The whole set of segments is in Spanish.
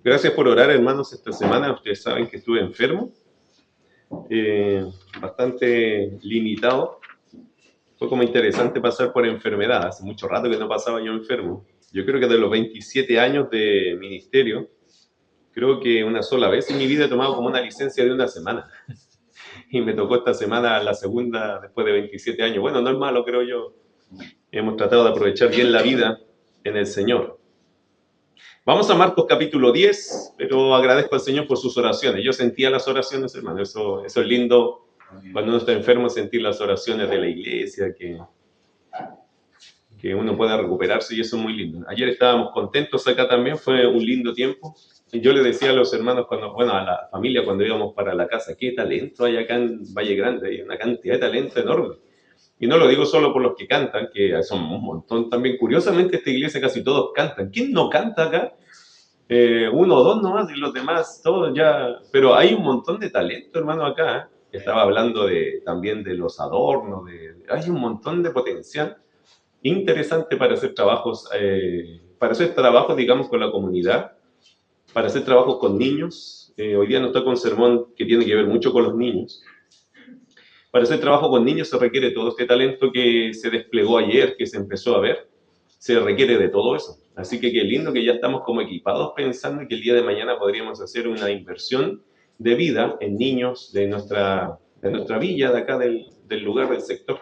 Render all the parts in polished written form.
Gracias por orar, hermanos, esta semana. Ustedes saben que estuve enfermo, bastante limitado. Fue como interesante pasar por enfermedad. Hace mucho rato que no pasaba yo enfermo. Yo creo que de los 27 años de ministerio, creo que una sola vez en mi vida he tomado como una licencia de una semana. Y me tocó esta semana la segunda después de 27 años. Bueno, no es malo, creo yo. Hemos tratado de aprovechar bien la vida en el Señor. Vamos a Marcos capítulo 10, pero agradezco al Señor por sus oraciones. Yo sentía las oraciones, hermano. Eso es lindo cuando uno está enfermo, sentir las oraciones de la iglesia, que uno pueda recuperarse, y eso es muy lindo. Ayer estábamos contentos acá también, fue un lindo tiempo. Y yo le decía a los hermanos, a la familia, cuando íbamos para la casa, qué talento hay acá en Valle Grande, hay una cantidad de talento enorme. Y no lo digo solo por los que cantan, que son un montón también. Curiosamente, esta iglesia casi todos cantan. ¿Quién no canta acá? Uno o dos nomás, y los demás, todos ya. Pero hay un montón de talento, hermano, acá. Estaba hablando también de los adornos, hay un montón de potencial interesante para hacer trabajos, digamos, con la comunidad, para hacer trabajos con niños. Hoy día nos toca un sermón que tiene que ver mucho con los niños. Para hacer trabajo con niños se requiere todo este talento que se desplegó ayer, que se empezó a ver. Se requiere de todo eso. Así que qué lindo que ya estamos como equipados pensando que el día de mañana podríamos hacer una inversión de vida en niños de nuestra villa, de acá del lugar, del sector.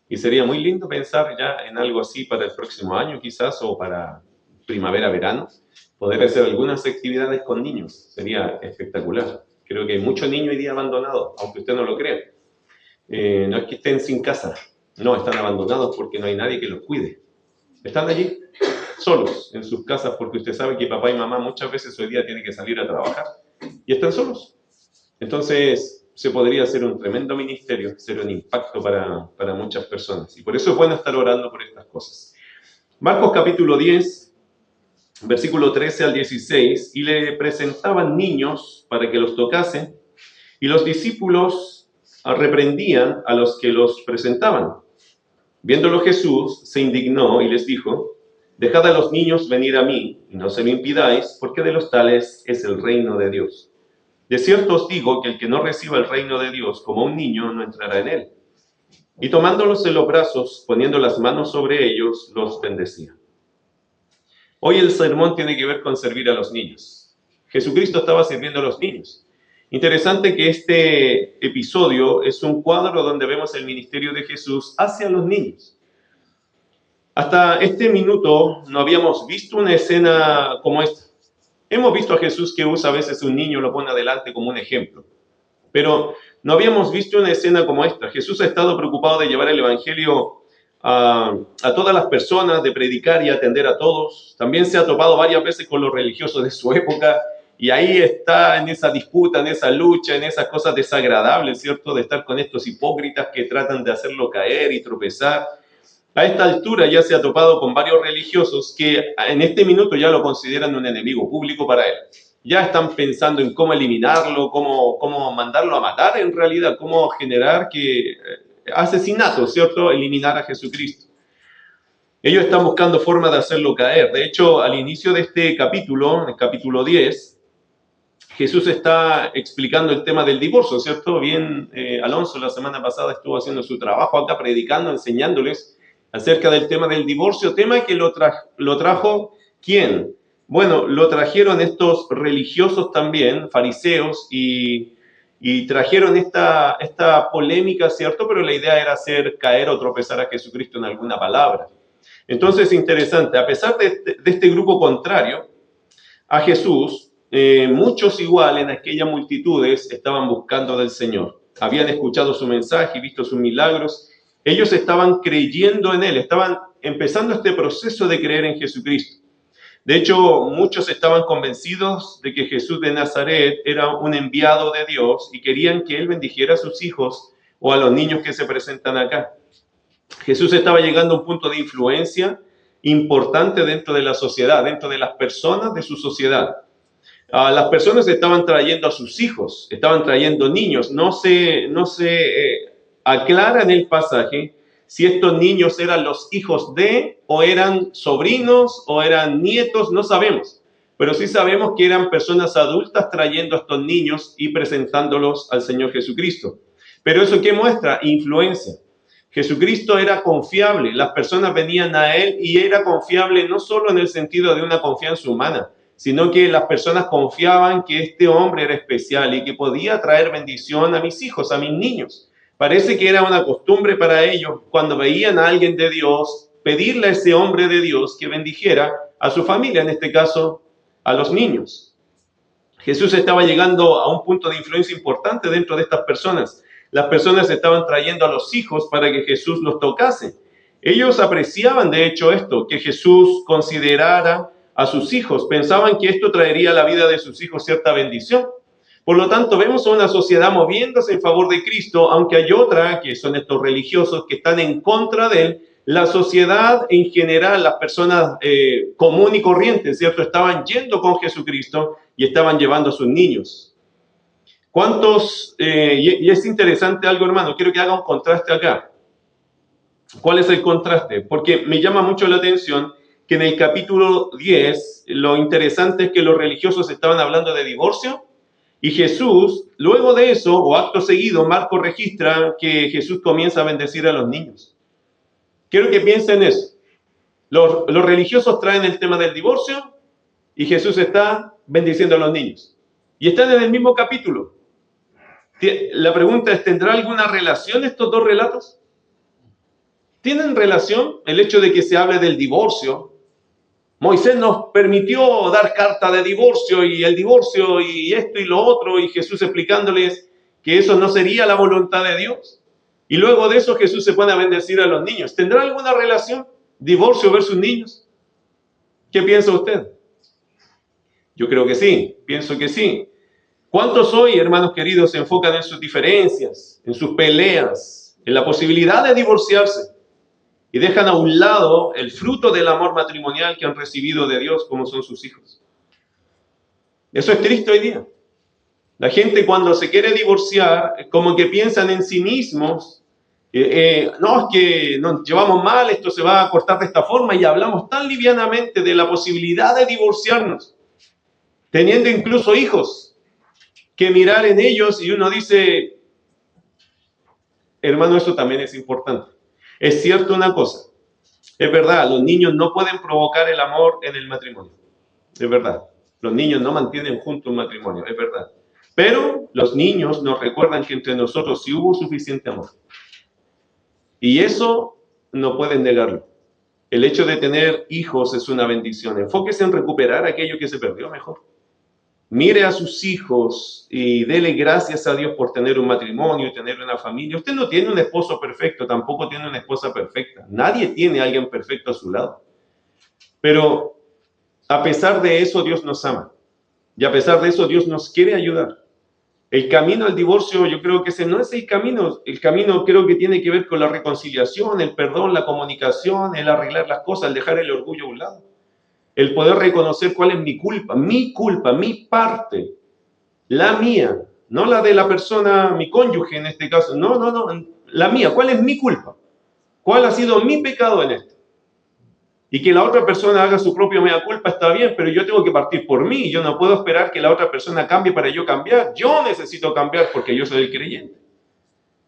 Y sería muy lindo pensar ya en algo así para el próximo año quizás, o para primavera, verano, poder hacer algunas actividades con niños. Sería espectacular. Creo que hay muchos niños hoy día abandonados, aunque usted no lo crea. No es que estén sin casa, no, están abandonados porque no hay nadie que los cuide. Están allí solos en sus casas porque usted sabe que papá y mamá muchas veces hoy día tienen que salir a trabajar y están solos. Entonces se podría hacer un tremendo ministerio, ser un impacto para muchas personas. Y por eso es bueno estar orando por estas cosas. Marcos capítulo 10, versículo 13 al 16, y le presentaban niños para que los tocasen, y los discípulos reprendían a los que los presentaban. Viéndolo Jesús, se indignó y les dijo: dejad a los niños venir a mí, y no se lo impidáis, porque de los tales es el reino de Dios. De cierto os digo que el que no reciba el reino de Dios como un niño, no entrará en él. Y tomándolos en los brazos, poniendo las manos sobre ellos, los bendecía. Hoy el sermón tiene que ver con servir a los niños. Jesucristo estaba sirviendo a los niños. Interesante que este episodio es un cuadro donde vemos el ministerio de Jesús hacia los niños. Hasta este minuto no habíamos visto una escena como esta. Hemos visto a Jesús que usa a veces un niño, lo pone adelante como un ejemplo. Pero no habíamos visto una escena como esta. Jesús ha estado preocupado de llevar el evangelio a todas las personas, de predicar y atender a todos. También se ha topado varias veces con los religiosos de su época, y ahí está en esa disputa, en esa lucha, en esas cosas desagradables, ¿cierto? De estar con estos hipócritas que tratan de hacerlo caer y tropezar. A esta altura ya se ha topado con varios religiosos que en este minuto ya lo consideran un enemigo público para él. Ya están pensando en cómo eliminarlo, cómo mandarlo a matar en realidad, cómo generar asesinatos, ¿cierto? Eliminar a Jesucristo. Ellos están buscando formas de hacerlo caer. De hecho, al inicio de este capítulo, el capítulo 10, Jesús está explicando el tema del divorcio, ¿cierto? Bien, Alonso la semana pasada estuvo haciendo su trabajo acá, predicando, enseñándoles acerca del tema del divorcio, tema que lo trajo, ¿quién? Bueno, lo trajeron estos religiosos también, fariseos, y trajeron esta polémica, ¿cierto? Pero la idea era hacer caer o tropezar a Jesucristo en alguna palabra. Entonces, interesante, a pesar de este grupo contrario a Jesús, muchos igual en aquellas multitudes estaban buscando del Señor. Habían escuchado su mensaje y visto sus milagros. Ellos estaban creyendo en Él, estaban empezando este proceso de creer en Jesucristo. De hecho, muchos estaban convencidos de que Jesús de Nazaret era un enviado de Dios y querían que Él bendijera a sus hijos o a los niños que se presentan acá. Jesús estaba llegando a un punto de influencia importante dentro de la sociedad, dentro de las personas de su sociedad. Las personas estaban trayendo a sus hijos, estaban trayendo niños. No se aclara en el pasaje si estos niños eran los hijos de, o eran sobrinos, o eran nietos, no sabemos. pero sí sabemos que eran personas adultas trayendo a estos niños y presentándolos al Señor Jesucristo. Pero ¿eso qué muestra? Influencia. Jesucristo era confiable, las personas venían a Él y era confiable no solo en el sentido de una confianza humana, sino que las personas confiaban que este hombre era especial y que podía traer bendición a mis hijos, a mis niños. Parece que era una costumbre para ellos, cuando veían a alguien de Dios, pedirle a ese hombre de Dios que bendijera a su familia, en este caso, a los niños. Jesús estaba llegando a un punto de influencia importante dentro de estas personas. Las personas estaban trayendo a los hijos para que Jesús los tocase. Ellos apreciaban, de hecho, esto, que Jesús considerara a sus hijos. Pensaban que esto traería a la vida de sus hijos cierta bendición. Por lo tanto, vemos a una sociedad moviéndose en favor de Cristo, aunque hay otra, que son estos religiosos, que están en contra de Él. La sociedad en general, las personas común y corrientes, ¿cierto? Estaban yendo con Jesucristo y estaban llevando a sus niños. ¿Cuántos? Y es interesante algo, hermano, quiero que haga un contraste acá. ¿Cuál es el contraste? Porque me llama mucho la atención que en el capítulo 10, lo interesante es que los religiosos estaban hablando de divorcio y Jesús, luego de eso, o acto seguido, Marcos registra que Jesús comienza a bendecir a los niños. Quiero que piensen eso. Los religiosos traen el tema del divorcio y Jesús está bendiciendo a los niños. Y están en el mismo capítulo. La pregunta es, ¿tendrá alguna relación estos dos relatos? ¿Tienen relación el hecho de que se hable del divorcio? Moisés nos permitió dar carta de divorcio y el divorcio y esto y lo otro, y Jesús explicándoles que eso no sería la voluntad de Dios. Y luego de eso Jesús se pone a bendecir a los niños. ¿Tendrá alguna relación? Divorcio versus niños. ¿Qué piensa usted? Yo creo que sí, pienso que sí. ¿Cuántos hoy, hermanos queridos, se enfocan en sus diferencias, en sus peleas, en la posibilidad de divorciarse y dejan a un lado el fruto del amor matrimonial que han recibido de Dios como son sus hijos? Eso es triste hoy día. La gente cuando se quiere divorciar, como que piensan en sí mismos, no, es que nos llevamos mal, esto se va a cortar de esta forma, y hablamos tan livianamente de la posibilidad de divorciarnos, teniendo incluso hijos, que mirar en ellos y uno dice, hermano, eso también es importante. Es cierto una cosa, es verdad, los niños no pueden provocar el amor en el matrimonio, es verdad. Los niños no mantienen junto un matrimonio, es verdad. Pero los niños nos recuerdan que entre nosotros sí hubo suficiente amor. Y eso no pueden negarlo. El hecho de tener hijos es una bendición. Enfóquese en recuperar aquello que se perdió mejor. Mire a sus hijos y dele gracias a Dios por tener un matrimonio y tener una familia. Usted no tiene un esposo perfecto, tampoco tiene una esposa perfecta. Nadie tiene a alguien perfecto a su lado. Pero a pesar de eso, Dios nos ama. Y a pesar de eso, Dios nos quiere ayudar. El camino al divorcio, yo creo que ese no es el camino. El camino creo que tiene que ver con la reconciliación, el perdón, la comunicación, el arreglar las cosas, el dejar el orgullo a un lado. El poder reconocer cuál es mi culpa, mi parte, la mía, no la de la persona, mi cónyuge en este caso, no, la mía, ¿cuál es mi culpa? ¿Cuál ha sido mi pecado en esto? Y que la otra persona haga su propia mea culpa está bien, pero yo tengo que partir por mí. Yo no puedo esperar que la otra persona cambie para yo cambiar. Yo necesito cambiar porque yo soy el creyente.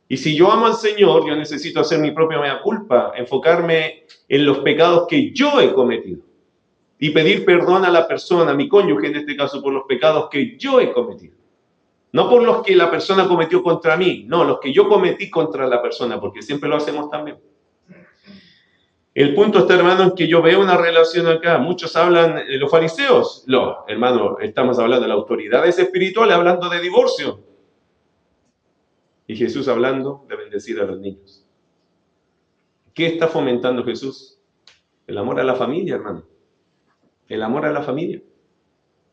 Y si yo amo al Señor, yo necesito hacer mi propia mea culpa, enfocarme en los pecados que yo he cometido y pedir perdón a la persona, a mi cónyuge en este caso, por los pecados que yo he cometido. No por los que la persona cometió contra mí, no, los que yo cometí contra la persona, porque siempre lo hacemos también. El punto está, hermano, en que yo veo una relación acá. Muchos hablan, los fariseos, no, hermano, estamos hablando de las autoridades espirituales, hablando de divorcio. Y Jesús hablando de bendecir a los niños. ¿Qué está fomentando Jesús? El amor a la familia, hermano. El amor a la familia.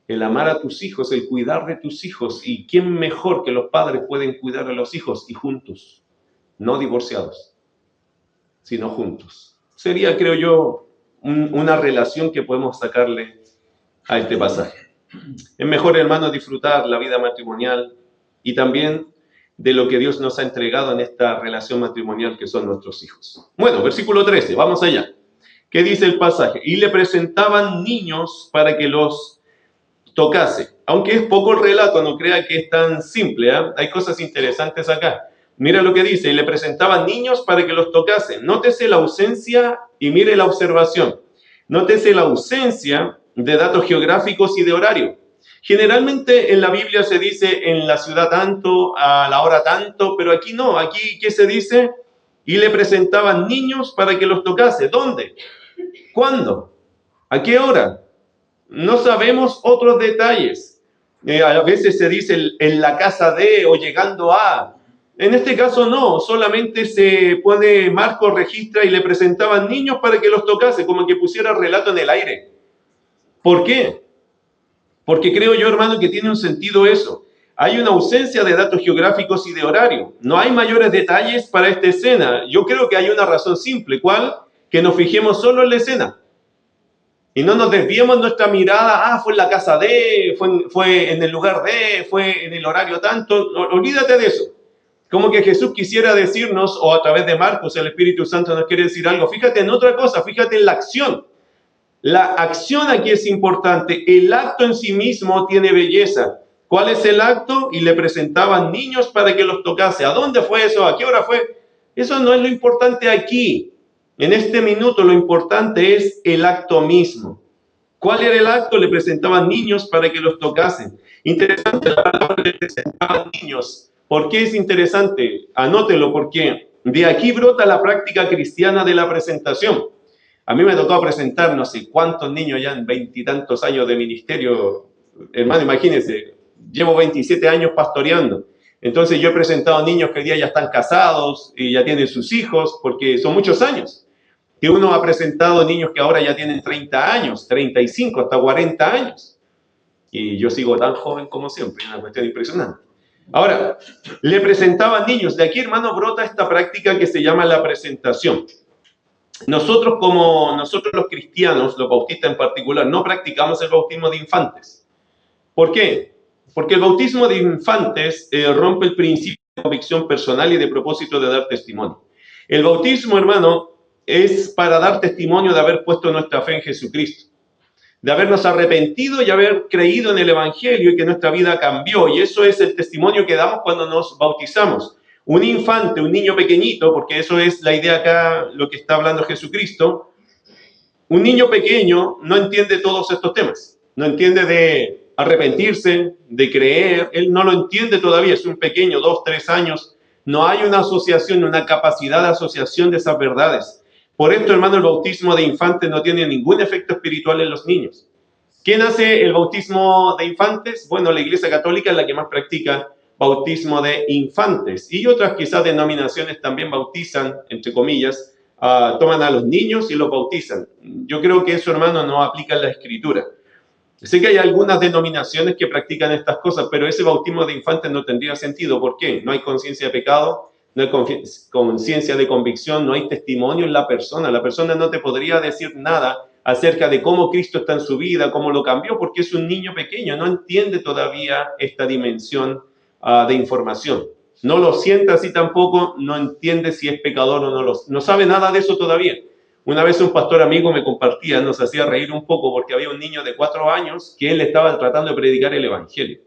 El amar a tus hijos, el cuidar de tus hijos. ¿Y quién mejor que los padres pueden cuidar a los hijos? Y juntos, no divorciados, sino juntos. Sería, creo yo, una relación que podemos sacarle a este pasaje. Es mejor, hermanos, disfrutar la vida matrimonial y también de lo que Dios nos ha entregado en esta relación matrimonial que son nuestros hijos. Bueno, versículo 13, vamos allá. ¿Qué dice el pasaje? Y le presentaban niños para que los tocase. Aunque es poco el relato, no crea que es tan simple, ¿eh? Hay cosas interesantes acá. Mira lo que dice, y le presentaban niños para que los tocase. Nótese la ausencia y mire la observación. Nótese la ausencia de datos geográficos y de horario. Generalmente en la Biblia se dice en la ciudad tanto, a la hora tanto, pero aquí no. Aquí, ¿qué se dice? Y le presentaban niños para que los tocase. ¿Dónde? ¿Cuándo? ¿A qué hora? No sabemos otros detalles. A veces se dice en la casa de o llegando a. En este caso no, solamente se pone, Marcos registra y le presentaban niños para que los tocase, como que pusiera relato en el aire. ¿Por qué? Porque creo yo, hermano, que tiene un sentido eso. Hay una ausencia de datos geográficos y de horario. No hay mayores detalles para esta escena. Yo creo que hay una razón simple. ¿Cuál? Que nos fijemos solo en la escena. Y no nos desviemos nuestra mirada, fue en la casa de, fue en el lugar de, fue en el horario tanto. No, olvídate de eso. Como que Jesús quisiera decirnos, o a través de Marcos, el Espíritu Santo nos quiere decir algo. Fíjate en otra cosa, fíjate en la acción. La acción aquí es importante. El acto en sí mismo tiene belleza. ¿Cuál es el acto? Y le presentaban niños para que los tocase. ¿A dónde fue eso? ¿A qué hora fue? Eso no es lo importante aquí. En este minuto lo importante es el acto mismo. ¿Cuál era el acto? Le presentaban niños para que los tocasen. Interesante, la palabra le presentaban niños. ¿Por qué es interesante? Anótelo, porque de aquí brota la práctica cristiana de la presentación. A mí me tocó presentar no sé cuántos niños ya en 20 y tantos años de ministerio. Hermano, imagínense, llevo 27 años pastoreando. Entonces yo he presentado niños que hoy día ya están casados y ya tienen sus hijos, porque son muchos años. Que uno ha presentado niños que ahora ya tienen 30 años, 35, hasta 40 años. Y yo sigo tan joven como siempre, una cuestión impresionante. Ahora, le presentaban niños. De aquí, hermano, brota esta práctica que se llama la presentación. Nosotros los cristianos, los bautistas en particular, no practicamos el bautismo de infantes. ¿Por qué? Porque el bautismo de infantes rompe el principio de convicción personal y de propósito de dar testimonio. El bautismo, hermano, es para dar testimonio de haber puesto nuestra fe en Jesucristo, de habernos arrepentido y haber creído en el Evangelio y que nuestra vida cambió. Y eso es el testimonio que damos cuando nos bautizamos. Un infante, un niño pequeñito, porque eso es la idea acá, lo que está hablando Jesucristo, un niño pequeño no entiende todos estos temas. No entiende de arrepentirse, de creer. Él no lo entiende todavía, es un pequeño, 2, 3 años. No hay una asociación, una capacidad de asociación de esas verdades. Por esto, hermano, el bautismo de infantes no tiene ningún efecto espiritual en los niños. ¿Quién hace el bautismo de infantes? Bueno, la Iglesia Católica es la que más practica bautismo de infantes. Y otras quizás denominaciones también bautizan, entre comillas, toman a los niños y los bautizan. Yo creo que eso, hermano, no aplica en la Escritura. Sé que hay algunas denominaciones que practican estas cosas, pero ese bautismo de infantes no tendría sentido. ¿Por qué? No hay conciencia de pecado, no hay conciencia de convicción, no hay testimonio en la persona. La persona no te podría decir nada acerca de cómo Cristo está en su vida, cómo lo cambió, porque es un niño pequeño, no entiende todavía esta dimensión de información. No lo siente así tampoco, no entiende si es pecador o no sabe nada de eso todavía. Una vez un pastor amigo me compartía, nos hacía reír un poco porque había un niño de 4 años que él estaba tratando de predicar el Evangelio.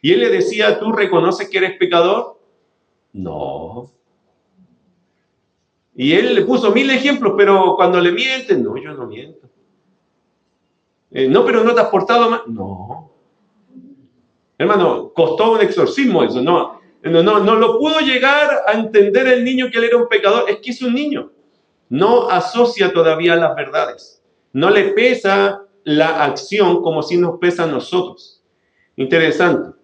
Y él le decía, ¿tú reconoces que eres pecador? No. Y él le puso 1000 ejemplos, pero cuando le mienten, no, yo no miento. No, pero no te has portado mal. No. Hermano, costó un exorcismo eso. No lo pudo llegar a entender el niño que él era un pecador. Es que es un niño. No asocia todavía las verdades. No le pesa la acción como si nos pesa a nosotros. Interesante.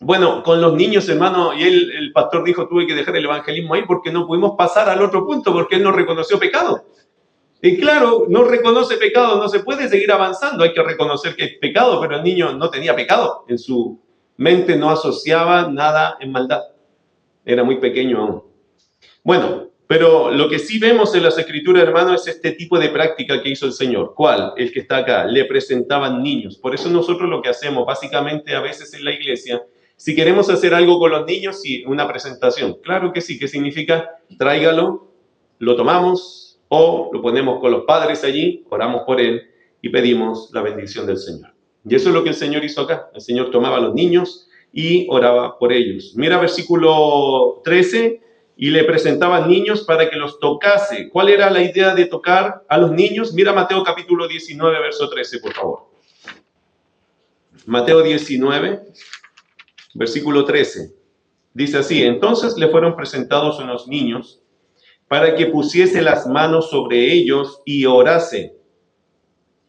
Bueno, con los niños, hermano, y el pastor dijo, tuve que dejar el evangelismo ahí porque no pudimos pasar al otro punto, porque él no reconoció pecado. Y claro, no reconoce pecado, no se puede seguir avanzando, hay que reconocer que es pecado, pero el niño no tenía pecado, en su mente no asociaba nada en maldad. Era muy pequeño aún. Bueno, pero lo que sí vemos en las Escrituras, hermano, es este tipo de práctica que hizo el Señor. ¿Cuál? El que está acá. Le presentaban niños. Por eso nosotros lo que hacemos, básicamente, a veces en la iglesia, si queremos hacer algo con los niños, sí, una presentación. Claro que sí. ¿Qué significa? Tráigalo, lo tomamos o lo ponemos con los padres allí, oramos por él y pedimos la bendición del Señor. Y eso es lo que el Señor hizo acá. El Señor tomaba a los niños y oraba por ellos. Mira versículo 13, y le presentaban niños para que los tocase. ¿Cuál era la idea de tocar a los niños? Mira Mateo capítulo 19, verso 13, por favor. Mateo 19, versículo 13. Dice así: entonces le fueron presentados unos niños para que pusiese las manos sobre ellos y orase.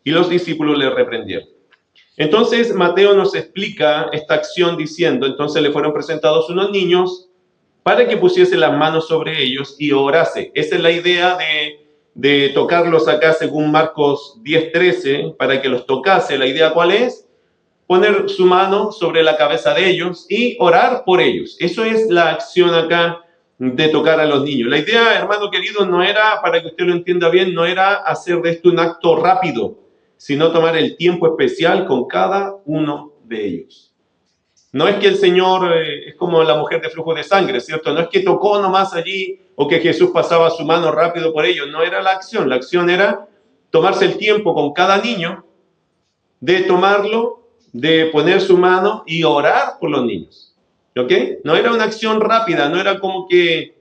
Y los discípulos le reprendieron. Entonces Mateo nos explica esta acción diciendo, entonces le fueron presentados unos niños para que pusiese las manos sobre ellos y orase. Esa es la idea de tocarlos acá según Marcos 10:13, para que los tocase. ¿La idea cuál es? Poner su mano sobre la cabeza de ellos y orar por ellos. Eso es la acción acá de tocar a los niños. La idea, hermano querido, no era, para que usted lo entienda bien, no era hacer de esto un acto rápido, sino tomar el tiempo especial con cada uno de ellos. No es que el Señor es como la mujer de flujo de sangre, ¿cierto? No es que tocó nomás allí o que Jesús pasaba su mano rápido por ellos. No era la acción. La acción era tomarse el tiempo con cada niño, de tomarlo, de poner su mano y orar por los niños. ¿Ok? No era una acción rápida, no era como que,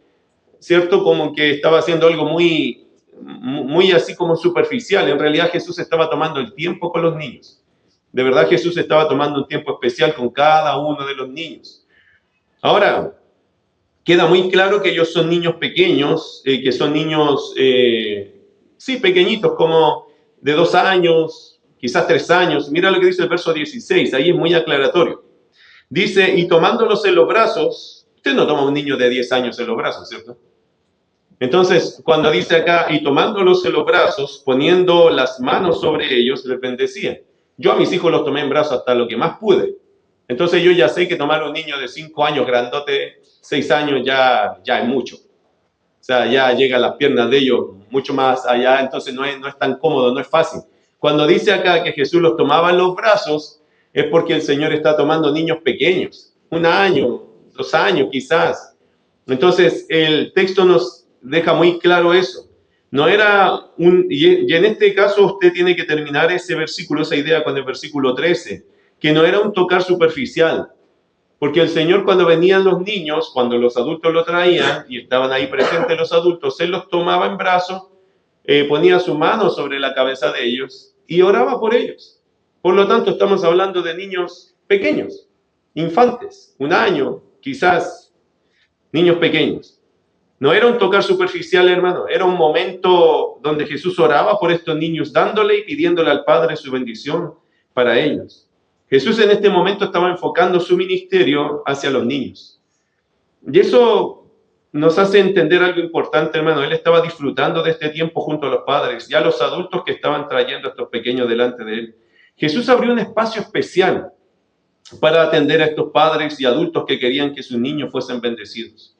¿cierto? Como que estaba haciendo algo muy así como superficial. En realidad Jesús estaba tomando el tiempo con los niños. De verdad Jesús estaba tomando un tiempo especial con cada uno de los niños. Ahora, queda muy claro que ellos son niños pequeños, que son niños, sí, pequeñitos, como de 2 años, quizás 3 años. Mira lo que dice el verso 16, ahí es muy aclaratorio. Dice, y tomándolos en los brazos, usted no toma a un niño de 10 años en los brazos, ¿cierto? Entonces, cuando dice acá, y tomándolos en los brazos, poniendo las manos sobre ellos, les bendecía. Yo a mis hijos los tomé en brazos hasta lo que más pude. Entonces yo ya sé que tomar a un niño de 5 años, grandote, 6 años, ya es mucho. O sea, ya llega a las piernas de ellos mucho más allá, entonces no es tan cómodo, no es fácil. Cuando dice acá que Jesús los tomaba en los brazos, es porque el Señor está tomando niños pequeños, 1 año, 2 años quizás. Entonces el texto nos deja muy claro eso. No era y en este caso usted tiene que terminar ese versículo, esa idea con el versículo 13, que no era un tocar superficial, porque el Señor cuando venían los niños, cuando los adultos lo traían y estaban ahí presentes los adultos, Él los tomaba en brazos, ponía su mano sobre la cabeza de ellos y oraba por ellos. Por lo tanto, estamos hablando de niños pequeños, infantes, 1 año, quizás, niños pequeños. No era un tocar superficial, hermano, era un momento donde Jesús oraba por estos niños, dándole y pidiéndole al Padre su bendición para ellos. Jesús en este momento estaba enfocando su ministerio hacia los niños. Y eso nos hace entender algo importante, hermano. Él estaba disfrutando de este tiempo junto a los padres y a los adultos que estaban trayendo a estos pequeños delante de él. Jesús abrió un espacio especial para atender a estos padres y adultos que querían que sus niños fuesen bendecidos.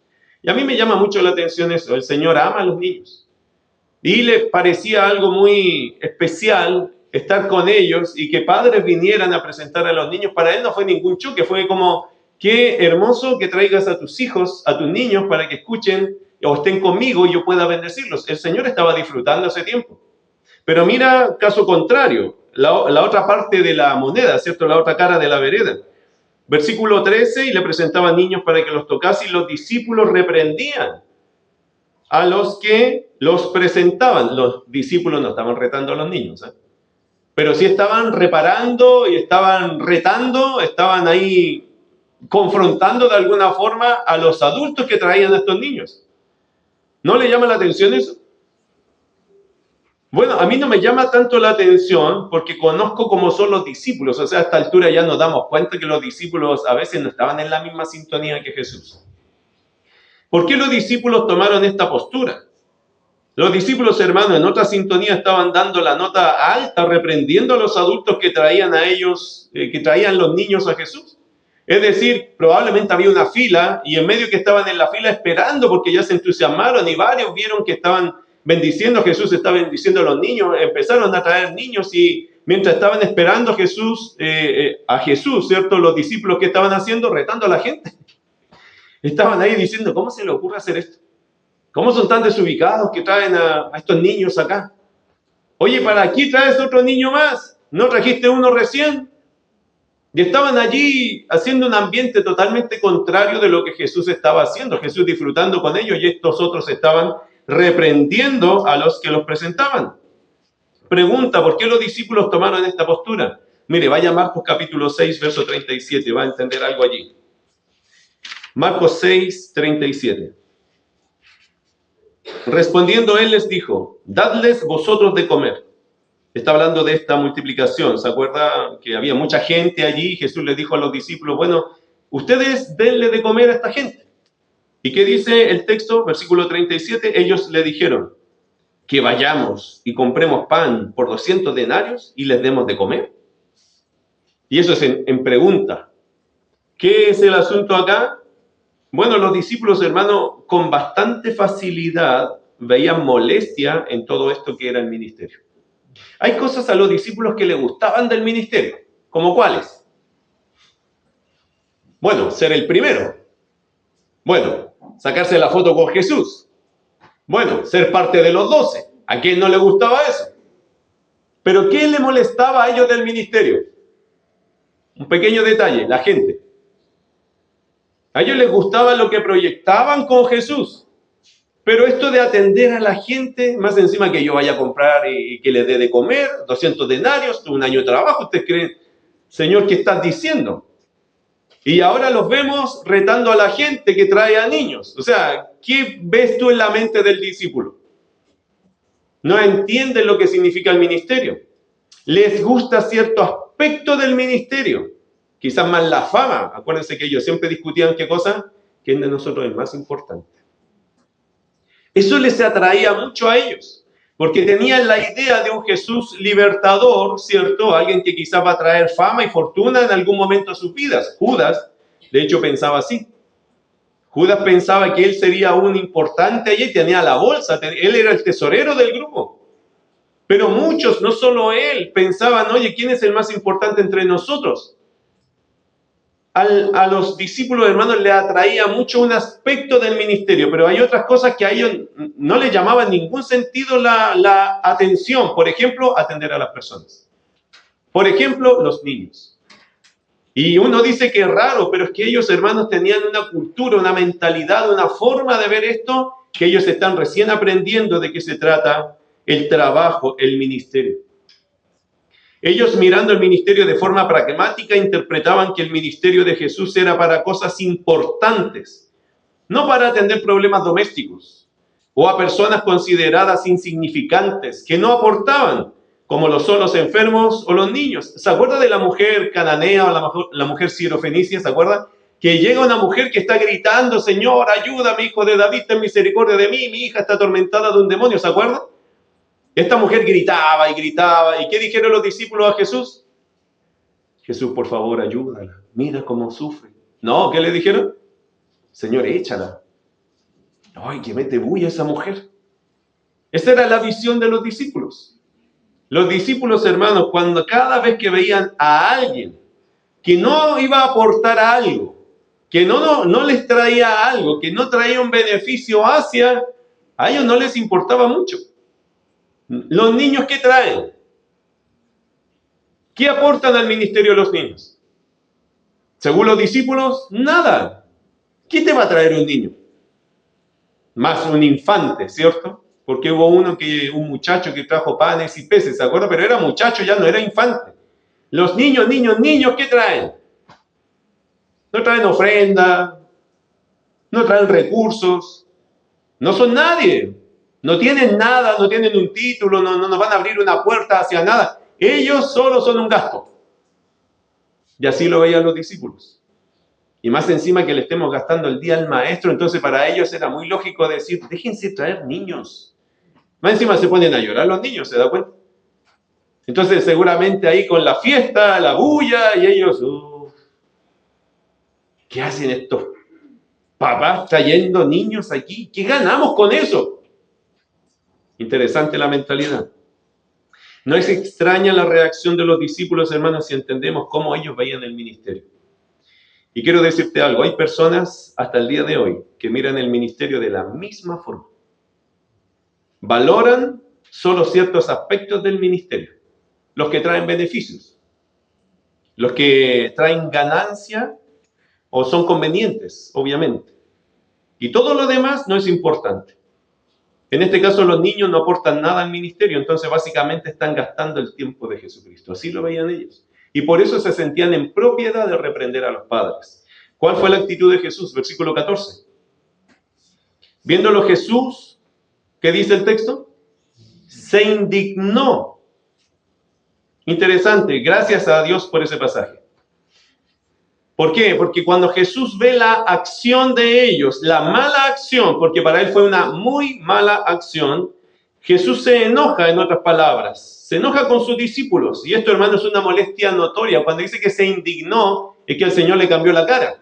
Y a mí me llama mucho la atención eso. El Señor ama a los niños. Y le parecía algo muy especial estar con ellos y que padres vinieran a presentar a los niños. Para él no fue ningún choque, fue como, qué hermoso que traigas a tus hijos, a tus niños, para que escuchen o estén conmigo y yo pueda bendecirlos. El Señor estaba disfrutando ese tiempo. Pero mira, caso contrario, la otra parte de la moneda, ¿cierto? La otra cara de la vereda. Versículo 13, y le presentaban niños para que los tocase, y los discípulos reprendían a los que los presentaban. Los discípulos no estaban retando a los niños, ¿eh? Pero sí estaban reparando y estaban retando, estaban ahí confrontando de alguna forma a los adultos que traían a estos niños. ¿No le llama la atención eso? Bueno, a mí no me llama tanto la atención porque conozco cómo son los discípulos. O sea, a esta altura ya nos damos cuenta que los discípulos a veces no estaban en la misma sintonía que Jesús. ¿Por qué los discípulos tomaron esta postura? Los discípulos, hermanos, en otra sintonía estaban dando la nota alta, reprendiendo a los adultos que traían a ellos, que traían los niños a Jesús. Es decir, probablemente había una fila y en medio que estaban en la fila esperando porque ya se entusiasmaron y varios vieron que estaban bendiciendo, Jesús está bendiciendo a los niños, empezaron a traer niños y mientras estaban esperando a Jesús, ¿cierto? Los discípulos, ¿qué estaban haciendo? Retando a la gente. Estaban ahí diciendo, ¿cómo se le ocurre hacer esto? ¿Cómo son tan desubicados que traen a estos niños acá? Oye, ¿para aquí traes otro niño más? ¿No trajiste uno recién? Y estaban allí haciendo un ambiente totalmente contrario de lo que Jesús estaba haciendo. Jesús disfrutando con ellos y estos otros estaban reprendiendo a los que los presentaban. Pregunta, ¿por qué los discípulos tomaron esta postura? Mire, vaya a Marcos capítulo 6, verso 37, va a entender algo allí. Marcos 6, 37. Respondiendo él les dijo, dadles vosotros de comer. Está hablando de esta multiplicación. ¿Se acuerda que había mucha gente allí? Jesús les dijo a los discípulos, bueno, ustedes denle de comer a esta gente. ¿Y qué dice el texto? Versículo 37, ellos le dijeron, que vayamos y compremos pan por 200 denarios y les demos de comer. Y eso es en pregunta. ¿Qué es el asunto acá? Bueno, los discípulos, hermano, con bastante facilidad veían molestia en todo esto que era el ministerio. Hay cosas a los discípulos que les gustaban del ministerio. ¿Como cuáles? Bueno, ser el primero. Bueno, sacarse la foto con Jesús. Bueno, ser parte de los 12. ¿A quién no le gustaba eso? Pero ¿qué le molestaba a ellos del ministerio? Un pequeño detalle, la gente. A ellos les gustaba lo que proyectaban con Jesús. Pero esto de atender a la gente, más encima que yo vaya a comprar y que les dé de comer, 200 denarios, un año de trabajo, ¿ustedes creen, Señor, qué estás diciendo? Y ahora los vemos retando a la gente que trae a niños. O sea, ¿qué ves tú en la mente del discípulo? No entienden lo que significa el ministerio. Les gusta cierto aspecto del ministerio. Quizás más la fama. Acuérdense que ellos siempre discutían qué cosa, quién de nosotros es más importante. Eso les atraía mucho a ellos, porque tenían la idea de un Jesús libertador, ¿cierto? Alguien que quizás va a traer fama y fortuna en algún momento de sus vidas. Judas, de hecho, pensaba así. Judas pensaba que él sería un importante allí, tenía la bolsa, él era el tesorero del grupo. Pero muchos, no solo él, pensaban, oye, ¿quién es el más importante entre nosotros? A los discípulos, hermanos, les atraía mucho un aspecto del ministerio, pero hay otras cosas que a ellos no les llamaban ningún sentido la atención. Por ejemplo, atender a las personas. Por ejemplo, los niños. Y uno dice que es raro, pero es que ellos, hermanos, tenían una cultura, una mentalidad, una forma de ver esto, que ellos están recién aprendiendo de qué se trata el trabajo, el ministerio. Ellos, mirando el ministerio de forma pragmática, interpretaban que el ministerio de Jesús era para cosas importantes, no para atender problemas domésticos o a personas consideradas insignificantes, que no aportaban, como lo son los enfermos o los niños. ¿Se acuerda de la mujer cananea o la mujer sirofenicia? ¿Se acuerda? Que llega una mujer que está gritando, Señor, ayúdame, hijo de David, ten misericordia de mí, mi hija está atormentada de un demonio, ¿se acuerda? Esta mujer gritaba y gritaba. ¿Y qué dijeron los discípulos a Jesús? Jesús, por favor, ayúdala. Mira cómo sufre. No, ¿qué le dijeron? Señor, échala. Ay, que mete bulla esa mujer. Esa era la visión de los discípulos. Los discípulos, hermanos, cuando cada vez que veían a alguien que no iba a aportar algo, que no les traía algo, que no traía un beneficio hacia, a ellos no les importaba mucho. ¿Los niños qué traen? ¿Qué aportan al ministerio los niños? Según los discípulos, nada. ¿Qué te va a traer un niño? Más un infante, ¿cierto? Porque hubo un muchacho que trajo panes y peces, ¿se acuerdan? Pero era muchacho, ya no era infante. Los niños, ¿qué traen? No traen ofrenda, no traen recursos, no son nadie. No tienen nada, no tienen un título, no nos van a abrir una puerta hacia nada. Ellos solo son un gasto. Y así lo veían los discípulos. Y más encima que le estemos gastando el día al maestro, entonces para ellos era muy lógico decir, déjense traer niños. Más encima se ponen a llorar los niños, ¿se da cuenta? Entonces seguramente ahí con la fiesta, la bulla, y ellos, ¿qué hacen estos papás trayendo niños aquí? ¿Qué ganamos con eso? Interesante la mentalidad. No es extraña la reacción de los discípulos, hermanos, si entendemos cómo ellos veían el ministerio. Y quiero decirte algo, hay personas hasta el día de hoy que miran el ministerio de la misma forma. Valoran solo ciertos aspectos del ministerio, los que traen beneficios. los que traen ganancia o son convenientes, obviamente. Y todo lo demás no es importante. En este caso los niños no aportan nada al ministerio, entonces básicamente están gastando el tiempo de Jesucristo. Así lo veían ellos. Y por eso se sentían en propiedad de reprender a los padres. ¿Cuál fue la actitud de Jesús? Versículo 14. Viéndolo Jesús, ¿qué dice el texto? Se indignó. Interesante, gracias a Dios por ese pasaje. ¿Por qué? Porque cuando Jesús ve la acción de ellos, la mala acción, porque para él fue una muy mala acción, Jesús se enoja, en otras palabras, se enoja con sus discípulos. Y esto, hermano, es una molestia notoria. Cuando dice que se indignó, es que el Señor le cambió la cara.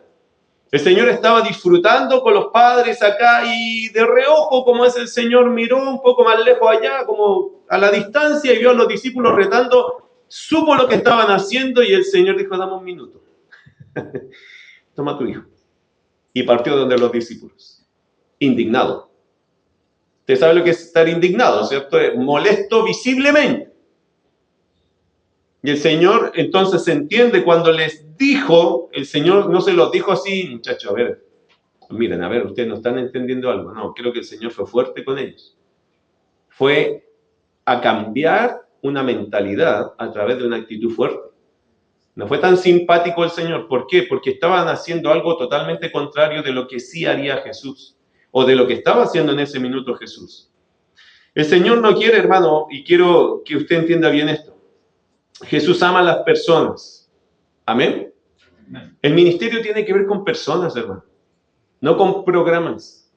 El Señor estaba disfrutando con los padres acá y de reojo, como es el Señor, miró un poco más lejos allá, como a la distancia, y vio a los discípulos retando, supo lo que estaban haciendo y el Señor dijo, dame un minuto. Toma tu hijo. Y partió donde los discípulos. Indignado. Usted sabe lo que es estar indignado, ¿cierto? Molesto visiblemente. Y el Señor entonces se entiende cuando les dijo, el Señor no se los dijo así, muchachos, a ver, miren, a ver, ustedes no están entendiendo algo. No, creo que el Señor fue fuerte con ellos. Fue a cambiar una mentalidad a través de una actitud fuerte. No fue tan simpático el Señor. ¿Por qué? Porque estaban haciendo algo totalmente contrario de lo que sí haría Jesús, o de lo que estaba haciendo en ese minuto Jesús. El Señor no quiere, hermano, y quiero que usted entienda bien esto. Jesús ama a las personas. ¿Amén? El ministerio tiene que ver con personas, hermano, no con programas.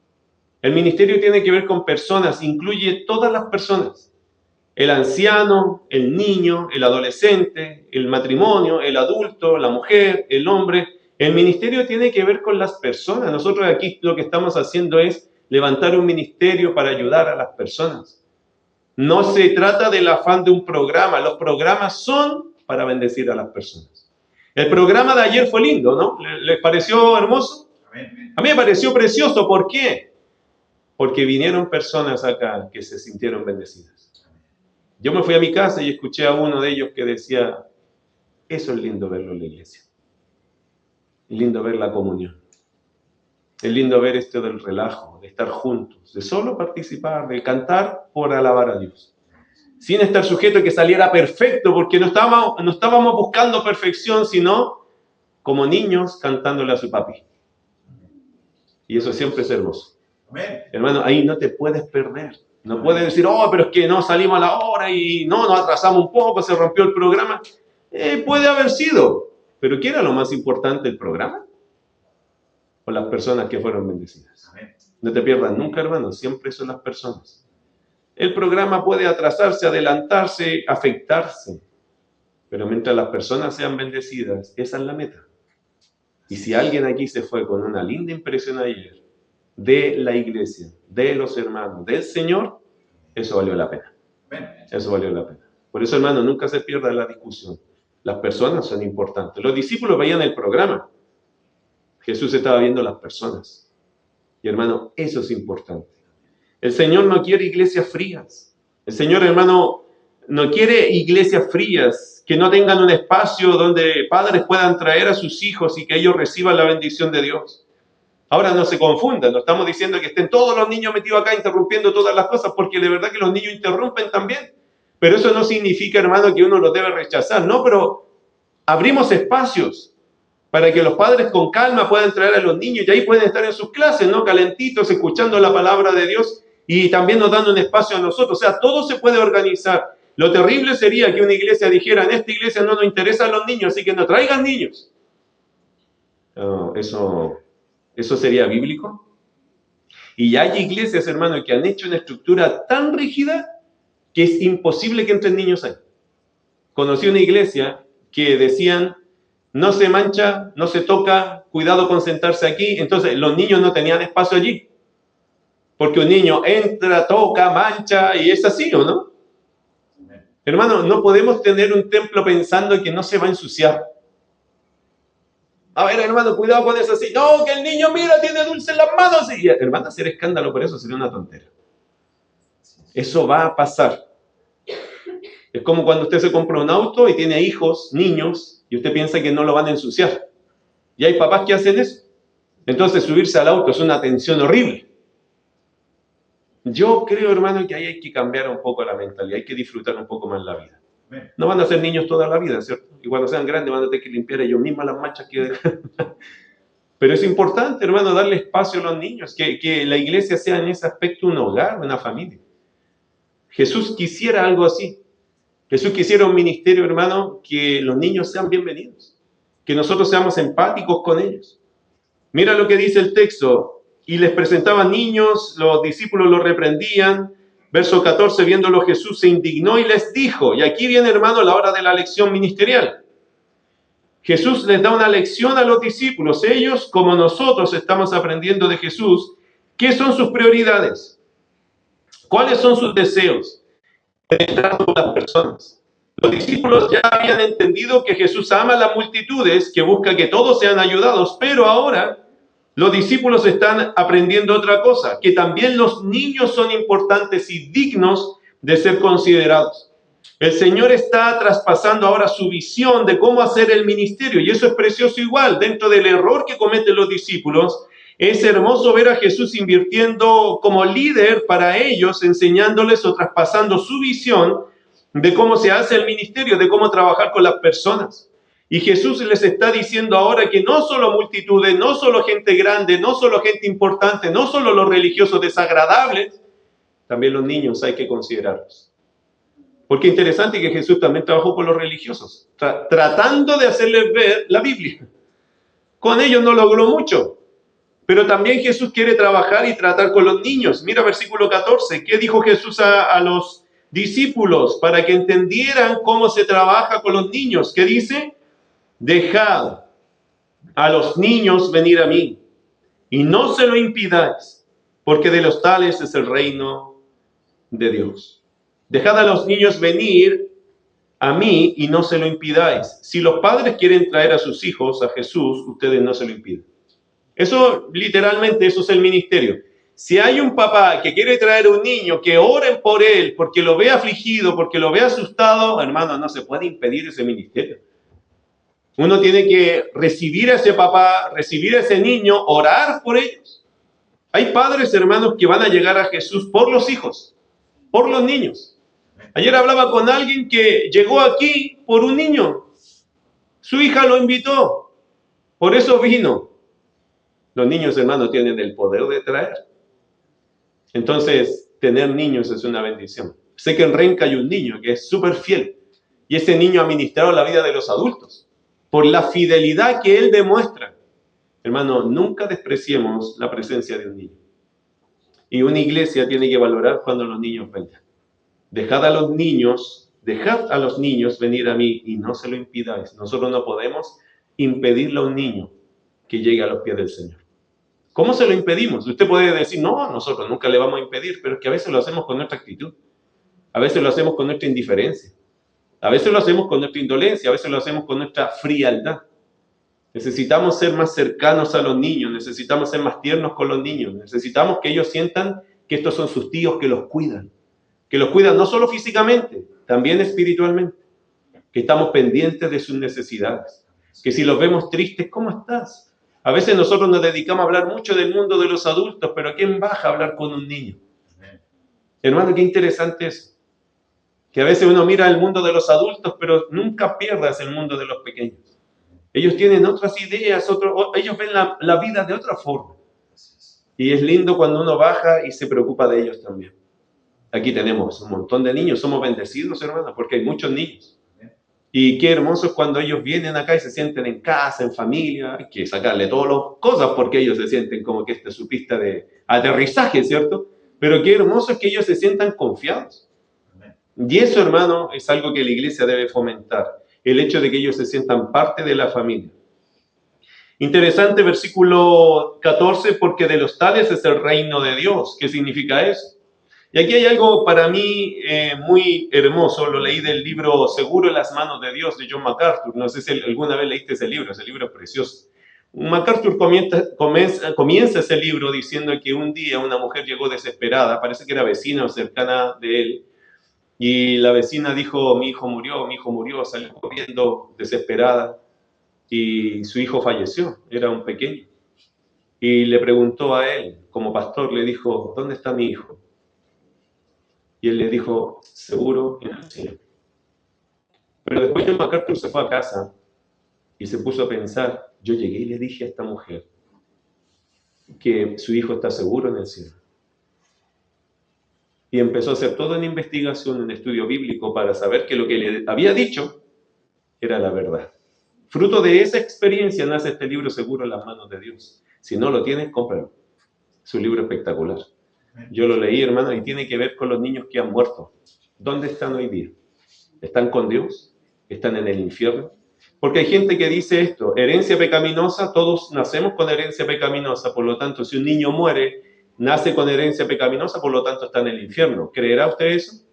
El ministerio tiene que ver con personas, incluye todas las personas. El anciano, el niño, el adolescente, el matrimonio, el adulto, la mujer, el hombre. El ministerio tiene que ver con las personas. Nosotros aquí lo que estamos haciendo es levantar un ministerio para ayudar a las personas. No se trata del afán de un programa. Los programas son para bendecir a las personas. El programa de ayer fue lindo, ¿no? ¿Les pareció hermoso? A mí me pareció precioso. ¿Por qué? Porque vinieron personas acá que se sintieron bendecidas. Yo me fui a mi casa y escuché a uno de ellos que decía, eso es lindo verlo en la iglesia. Es lindo ver la comunión. Es lindo ver esto del relajo, de estar juntos, de solo participar, de cantar por alabar a Dios. Sin estar sujeto a que saliera perfecto, porque no estábamos buscando perfección, sino como niños cantándole a su papi. Y eso siempre es hermoso. Amén. Hermano, ahí no te puedes perder. No puedes decir, oh, pero es que no salimos a la hora y no, nos atrasamos un poco, se rompió el programa. Puede haber sido, pero ¿qué era lo más importante, el programa? O las personas que fueron bendecidas. No te pierdas nunca, hermano, siempre son las personas. El programa puede atrasarse, adelantarse, afectarse, pero mientras las personas sean bendecidas, esa es la meta. Y si alguien aquí se fue con una linda impresión ayer, de la iglesia, de los hermanos, del Señor, eso valió la pena. Eso valió la pena. Por eso, hermano, nunca se pierda la discusión. Las personas son importantes. Los discípulos veían el programa. Jesús estaba viendo las personas. Y, hermano, eso es importante. El Señor no quiere iglesias frías. El Señor, hermano, no quiere iglesias frías que no tengan un espacio donde padres puedan traer a sus hijos y que ellos reciban la bendición de Dios. Ahora no se confundan, no estamos diciendo que estén todos los niños metidos acá interrumpiendo todas las cosas, porque de verdad que los niños interrumpen también. Pero eso no significa, hermano, que uno los debe rechazar, no, pero abrimos espacios para que los padres con calma puedan traer a los niños y ahí pueden estar en sus clases, ¿no? Calentitos, escuchando la palabra de Dios y también nos dando un espacio a nosotros. O sea, todo se puede organizar. Lo terrible sería que una iglesia dijera, en esta iglesia no nos interesan los niños, así que no traigan niños. No, ¿eso sería bíblico? Y hay iglesias, hermano, que han hecho una estructura tan rígida que es imposible que entren niños ahí. Conocí una iglesia que decían, no se mancha, no se toca, cuidado con sentarse aquí. Entonces, los niños no tenían espacio allí. Porque un niño entra, toca, mancha, y es así, ¿o no? Hermano, no podemos tener un templo pensando que no se va a ensuciar. A ver, hermano, cuidado con eso así. No, que el niño, mira, tiene dulce en las manos. Y, hermano, hacer escándalo por eso sería una tontera. Eso va a pasar. Es como cuando usted se compra un auto y tiene hijos, niños, y usted piensa que no lo van a ensuciar. Y hay papás que hacen eso. Entonces subirse al auto es una tensión horrible. Yo creo, hermano, que ahí hay que cambiar un poco la mentalidad, hay que disfrutar un poco más la vida. No van a ser niños toda la vida, ¿cierto? Y cuando sean grandes van a tener que limpiar ellos mismos las manchas que dejan. Pero es importante, hermano, darle espacio a los niños, que la iglesia sea en ese aspecto un hogar, una familia. Jesús quisiera algo así. Jesús quisiera un ministerio, hermano, que los niños sean bienvenidos, que nosotros seamos empáticos con ellos. Mira lo que dice el texto. Y les presentaban niños, los discípulos los reprendían. Verso 14, viéndolo Jesús se indignó y les dijo, y aquí viene, hermano, la hora de la lección ministerial. Jesús les da una lección a los discípulos. Ellos, como nosotros, estamos aprendiendo de Jesús, ¿qué son sus prioridades? ¿Cuáles son sus deseos? El trato con las personas. Los discípulos ya habían entendido que Jesús ama a las multitudes, que busca que todos sean ayudados, pero ahora los discípulos están aprendiendo otra cosa, que también los niños son importantes y dignos de ser considerados. El Señor está traspasando ahora su visión de cómo hacer el ministerio, y eso es precioso igual. Dentro del error que cometen los discípulos, es hermoso ver a Jesús invirtiendo como líder para ellos, enseñándoles o traspasando su visión de cómo se hace el ministerio, de cómo trabajar con las personas. Y Jesús les está diciendo ahora que no solo multitudes, no solo gente grande, no solo gente importante, no solo los religiosos desagradables, también los niños hay que considerarlos. Porque es interesante que Jesús también trabajó con los religiosos, tratando de hacerles ver la Biblia. Con ellos no logró mucho, pero también Jesús quiere trabajar y tratar con los niños. Mira versículo 14, ¿qué dijo Jesús a los discípulos para que entendieran cómo se trabaja con los niños? ¿Qué dice? Dejad a los niños venir a mí y no se lo impidáis, porque de los tales es el reino de Dios. Dejad a los niños venir a mí y no se lo impidáis. Si los padres quieren traer a sus hijos a Jesús, ustedes no se lo impiden. Eso, literalmente, eso es el ministerio. Si hay un papá que quiere traer a un niño, que oren por él, porque lo ve afligido, porque lo ve asustado, hermano, no se puede impedir ese ministerio. Uno tiene que recibir a ese papá, recibir a ese niño, orar por ellos. Hay padres, hermanos, que van a llegar a Jesús por los hijos, por los niños. Ayer hablaba con alguien que llegó aquí por un niño. Su hija lo invitó, por eso vino. Los niños, hermanos, tienen el poder de traer. Entonces, tener niños es una bendición. Sé que en Renca hay un niño que es súper fiel, y ese niño ha ministrado la vida de los adultos, por la fidelidad que él demuestra. Hermano, nunca despreciemos la presencia de un niño. Y una iglesia tiene que valorar cuando los niños vengan. Dejad a los niños venir a mí y no se lo impidáis. Nosotros no podemos impedirle a un niño que llegue a los pies del Señor. ¿Cómo se lo impedimos? Usted puede decir, no, nosotros nunca le vamos a impedir, pero es que a veces lo hacemos con nuestra actitud. A veces lo hacemos con nuestra indiferencia. A veces lo hacemos con nuestra indolencia, a veces lo hacemos con nuestra frialdad. Necesitamos ser más cercanos a los niños, necesitamos ser más tiernos con los niños, necesitamos que ellos sientan que estos son sus tíos que los cuidan no solo físicamente, también espiritualmente, que estamos pendientes de sus necesidades, que si los vemos tristes, ¿cómo estás? A veces nosotros nos dedicamos a hablar mucho del mundo de los adultos, pero ¿a quién baja a hablar con un niño? Hermano, qué interesante es que a veces uno mira el mundo de los adultos, pero nunca pierdas el mundo de los pequeños. Ellos tienen otras ideas, ellos ven la vida de otra forma. Y es lindo cuando uno baja y se preocupa de ellos también. Aquí tenemos un montón de niños, somos bendecidos, hermanos, porque hay muchos niños. Y qué hermoso es cuando ellos vienen acá y se sienten en casa, en familia. Hay que sacarle todas las cosas porque ellos se sienten como que esta es su pista de aterrizaje, ¿cierto? Pero qué hermoso es que ellos se sientan confiados. Y eso, hermano, es algo que la iglesia debe fomentar. El hecho de que ellos se sientan parte de la familia. Interesante versículo 14, porque de los tales es el reino de Dios. ¿Qué significa eso? Y aquí hay algo para mí muy hermoso. Lo leí del libro Seguro en las manos de Dios de John MacArthur. No sé si alguna vez leíste ese libro es precioso. MacArthur comienza ese libro diciendo que un día una mujer llegó desesperada, parece que era vecina o cercana de él, Y la vecina dijo, mi hijo murió, salió corriendo desesperada y su hijo falleció, era un pequeño. Y le preguntó a él, como pastor, le dijo, ¿dónde está mi hijo? Y él le dijo, seguro en el cielo. Pero después John MacArthur se fue a casa y se puso a pensar, yo llegué y le dije a esta mujer que su hijo está seguro en el cielo. Y empezó a hacer toda una investigación, un estudio bíblico para saber que lo que le había dicho era la verdad. Fruto de esa experiencia nace este libro Seguro en las manos de Dios. Si no lo tienes, cómpralo. Es un libro espectacular. Yo lo leí, hermano, y tiene que ver con los niños que han muerto. ¿Dónde están hoy día? ¿Están con Dios? ¿Están en el infierno? Porque hay gente que dice esto, herencia pecaminosa, todos nacemos con herencia pecaminosa, por lo tanto, si un niño muere, nace con herencia pecaminosa, por lo tanto está en el infierno. ¿Creerá usted eso?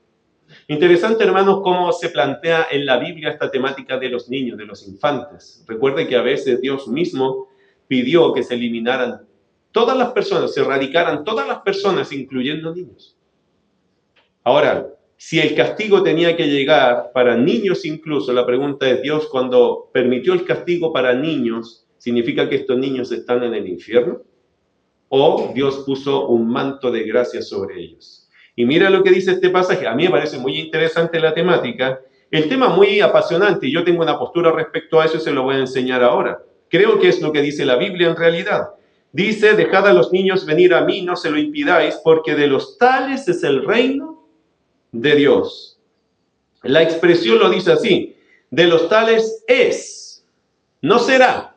Interesante, hermanos, cómo se plantea en la Biblia esta temática de los niños, de los infantes. Recuerde que a veces Dios mismo pidió que se eliminaran todas las personas, se erradicaran todas las personas, incluyendo niños. Ahora, si el castigo tenía que llegar para niños incluso, la pregunta es, Dios cuando permitió el castigo para niños, ¿significa que estos niños están en el infierno? ¿O Dios puso un manto de gracia sobre ellos? Y mira lo que dice este pasaje. A mí me parece muy interesante la temática. El tema muy apasionante, y yo tengo una postura respecto a eso y se lo voy a enseñar ahora. Creo que es lo que dice la Biblia en realidad. Dice, dejad a los niños venir a mí, no se lo impidáis, porque de los tales es el reino de Dios. La expresión lo dice así, de los tales es, no será,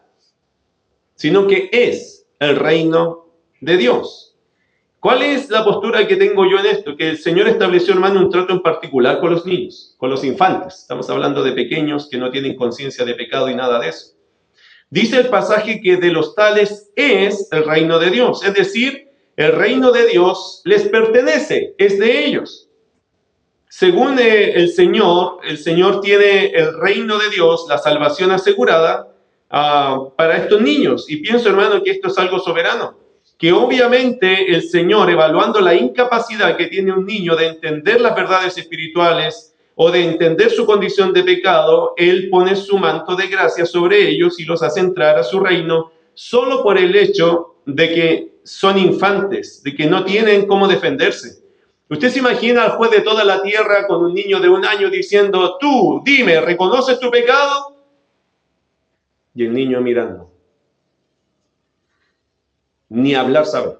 sino que es el reino de Dios. ¿Cuál es la postura que tengo yo en esto? Que el Señor estableció, hermano, un trato en particular con los niños, con los infantes. Estamos hablando de pequeños que no tienen conciencia de pecado y nada de eso. Dice el pasaje que de los tales es el reino de Dios, es decir, el reino de Dios les pertenece, es de ellos. Según el Señor tiene el reino de Dios, la salvación asegurada para estos niños. Y pienso, hermano, que esto es algo soberano. Que obviamente el Señor, evaluando la incapacidad que tiene un niño de entender las verdades espirituales o de entender su condición de pecado, Él pone su manto de gracia sobre ellos y los hace entrar a su reino solo por el hecho de que son infantes, de que no tienen cómo defenderse. ¿Usted se imagina al juez de toda la tierra con un niño de 1 año diciendo, tú, dime, ¿reconoces tu pecado? Y el niño mirando. Ni hablar sabe.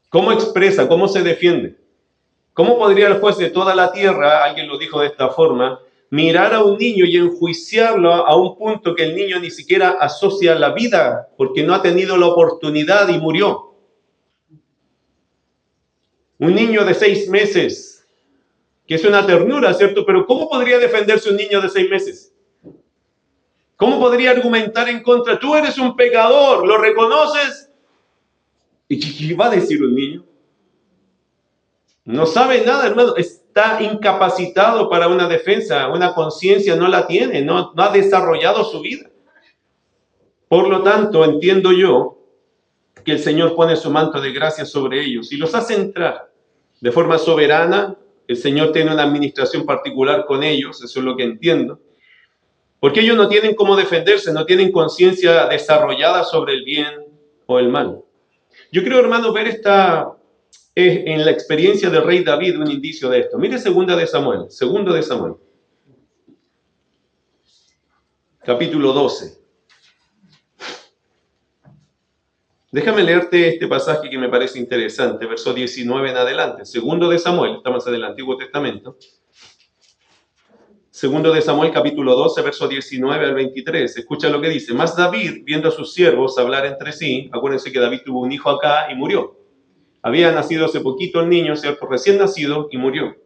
¿Cómo expresa? ¿Cómo se defiende? ¿Cómo podría el juez de toda la tierra, alguien lo dijo de esta forma, mirar a un niño y enjuiciarlo a un punto que el niño ni siquiera asocia la vida porque no ha tenido la oportunidad y murió? Un niño de 6 meses, que es una ternura, ¿cierto? Pero ¿cómo podría defenderse un niño de 6 meses? ¿Cómo podría argumentar en contra? Tú eres un pecador, ¿lo reconoces? ¿Y qué va a decir un niño? No sabe nada, hermano. Está incapacitado para una defensa, una conciencia no la tiene, no ha desarrollado su vida. Por lo tanto, entiendo yo que el Señor pone su manto de gracia sobre ellos y los hace entrar de forma soberana. El Señor tiene una administración particular con ellos, eso es lo que entiendo. Porque ellos no tienen cómo defenderse, no tienen conciencia desarrollada sobre el bien o el mal. Yo creo, hermano, ver en la experiencia del rey David un indicio de esto. Mire 2 de Samuel, capítulo 12. Déjame leerte este pasaje que me parece interesante, verso 19 en adelante. 2 de Samuel, estamos en el Antiguo Testamento. 2 de Samuel, capítulo 12, verso 19 al 23. Escucha lo que dice. Mas David, viendo a sus siervos hablar entre sí, acuérdense que David tuvo un hijo acá y murió. Había nacido hace poquito el niño, ¿cierto? Recién nacido y murió.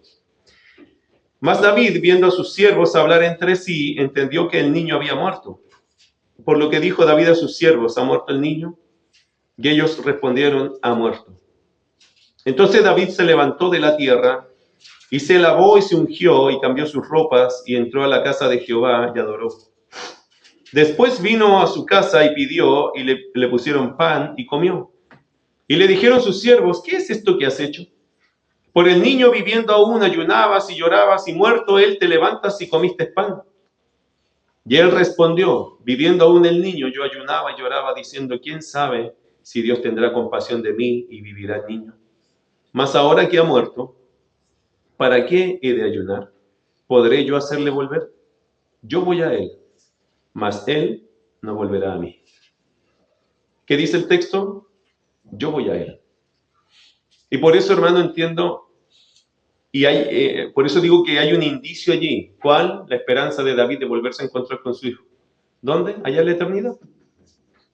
Mas David, viendo a sus siervos hablar entre sí, entendió que el niño había muerto. Por lo que dijo David a sus siervos, ¿ha muerto el niño? Y ellos respondieron, ha muerto. Entonces David se levantó de la tierra y se lavó y se ungió y cambió sus ropas y entró a la casa de Jehová y adoró. Después vino a su casa y pidió y le pusieron pan y comió. Y le dijeron sus siervos, ¿qué es esto que has hecho? Por el niño viviendo aún ayunabas y llorabas, y muerto él te levantas y comiste pan. Y él respondió, viviendo aún el niño, yo ayunaba y lloraba, diciendo, ¿quién sabe si Dios tendrá compasión de mí y vivirá el niño? Mas ahora que ha muerto, ¿para qué he de ayunar? ¿Podré yo hacerle volver? Yo voy a él, mas él no volverá a mí. ¿Qué dice el texto? Yo voy a él. Y por eso, hermano, entiendo, y por eso digo que hay un indicio allí. ¿Cuál? La esperanza de David de volverse a encontrar con su hijo. ¿Dónde? Allá en la eternidad.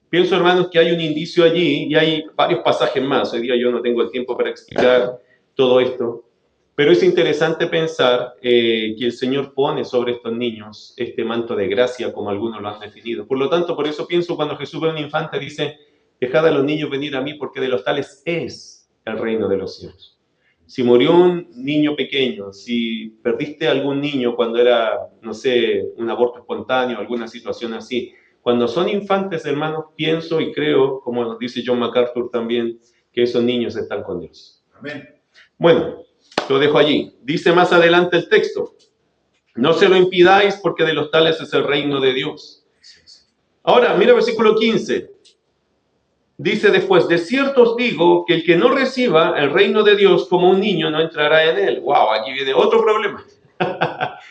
Pienso, hermanos, que hay un indicio allí, y hay varios pasajes más. Hoy día yo no tengo el tiempo para explicar todo esto, pero es interesante pensar que el Señor pone sobre estos niños este manto de gracia, como algunos lo han definido. Por lo tanto, por eso pienso cuando Jesús ve a un infante, dice, dejad a los niños venir a mí, porque de los tales es el reino de los cielos. Si murió un niño pequeño, si perdiste a algún niño cuando era, no sé, un aborto espontáneo, alguna situación así, cuando son infantes, hermanos, pienso y creo, como nos dice John MacArthur también, que esos niños están con Dios. Amén. Bueno, lo dejo allí. Dice más adelante el texto, no se lo impidáis porque de los tales es el reino de Dios. Ahora, mira versículo 15. Dice después, de cierto os digo que el que no reciba el reino de Dios como un niño no entrará en él. Wow, aquí viene otro problema.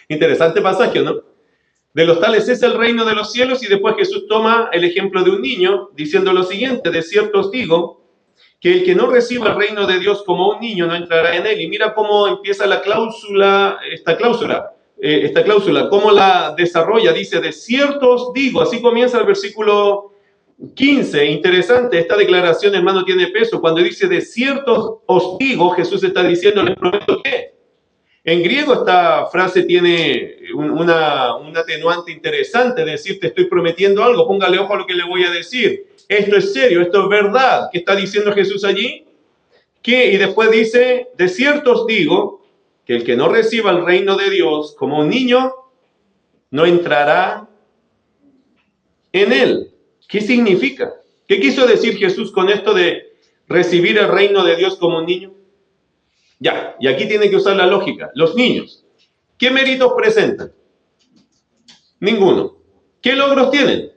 Interesante pasaje, ¿no? De los tales es el reino de los cielos, y después Jesús toma el ejemplo de un niño diciendo lo siguiente, de cierto os digo que el que no reciba el reino de Dios como un niño no entrará en él. Y mira cómo empieza la cláusula, esta cláusula, cómo la desarrolla, dice, de cierto os digo, así comienza el versículo 15, interesante, esta declaración, hermano, tiene peso. Cuando dice de cierto os digo, Jesús está diciendo, les prometo que. En griego esta frase tiene un atenuante interesante, de decir, te estoy prometiendo algo, póngale ojo a lo que le voy a decir. Esto es serio, esto es verdad. ¿Qué está diciendo Jesús allí? Y después dice, de cierto os digo, que el que no reciba el reino de Dios como un niño, no entrará en él. ¿Qué significa? ¿Qué quiso decir Jesús con esto de recibir el reino de Dios como un niño? Ya, y aquí tiene que usar la lógica. Los niños, ¿qué méritos presentan? Ninguno. ¿Qué logros tienen?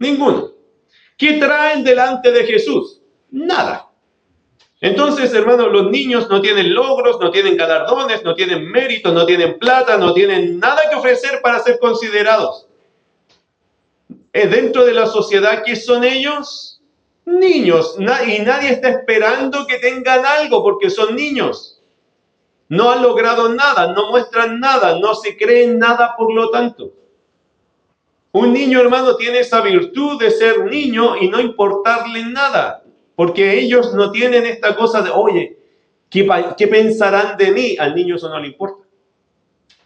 Ninguno. ¿Qué traen delante de Jesús? Nada. Entonces, hermanos, los niños no tienen logros, no tienen galardones, no tienen méritos, no tienen plata, no tienen nada que ofrecer para ser considerados. Dentro de la sociedad, ¿qué son ellos? Niños. Y nadie está esperando que tengan algo porque son niños. No han logrado nada, no muestran nada, no se creen nada por lo tanto. Un niño, hermano, tiene esa virtud de ser niño y no importarle nada, porque ellos no tienen esta cosa de, oye, ¿qué pensarán de mí? Al niño eso no le importa,